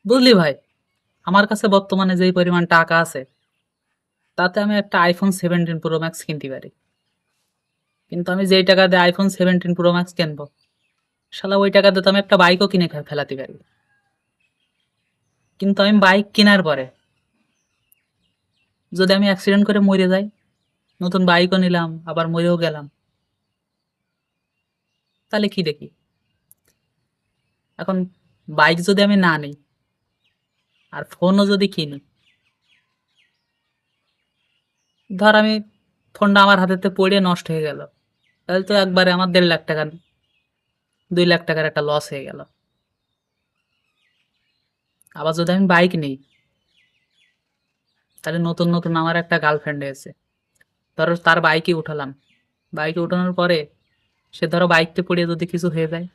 বুঝলি ভাই, আমার কাছে বর্তমানে যেই পরিমাণ টাকা আছে তাতে আমি একটা আইফোন 17 প্রো ম্যাক্স কিনতে পারি। কিন্তু আমি যেই টাকা দিয়ে আইফোন 17 প্রো ম্যাক্স কিনবো, শালা ওই টাকা দিয়ে তো আমি একটা বাইকও কিনে ফেলাতে পারি। কিন্তু আমি বাইক কেনার পরে যদি আমি অ্যাক্সিডেন্ট করে মরে যাই, নতুন বাইকও নিলাম আবার মরেও গেলাম, তাহলে কি দেখি? এখন বাইক যদি আমি না নিই আর ফোনও যদি কিনি, ধর আমি ফোনটা আমার হাতেতে পড়ে নষ্ট হয়ে গেল, তাহলে তো একবারে আমার 1.5 লাখ টাকা 2 লাখ টাকার একটা লস হয়ে গেল। আবার যদি আমি বাইক নিই, তাহলে নতুন নতুন আমার একটা গার্লফ্রেন্ড হয়েছে, ধরো তার বাইকে উঠালাম, বাইকে উঠানোর পরে সে ধরো বাইকতে পড়ে যদি কিছু হয়ে যায়,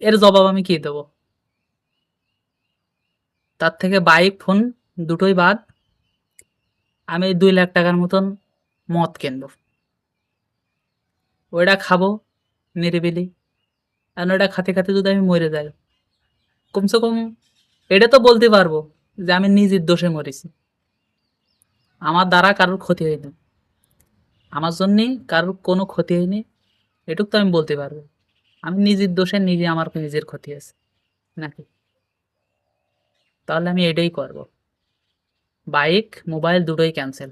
এর জবাব আমি কি দেবো? তার থেকে বাইক ফোন দুটোই বাদ, আমি 2 লাখ টাকার মতন মদ কিনবো, ওইটা খাবো নিরিবিলি। আর ওইটা খাতে খাতে যদি আমি মরে যাই, কমসে কম এটা তো বলতে পারবো যে আমি নিজের দোষে মরেছি, আমার দ্বারা কারোর ক্ষতি হয়নি, আমার জন্যই কারোর কোনো ক্ষতি হয়নি, এটুক তো আমি বলতে পারবো। আমি নিজের দোষে নিজে, আমার নিজের ক্ষতি আছে নাকি? তাহলে আমি এটাই করব, বাইক মোবাইল দুটোই ক্যান্সেল।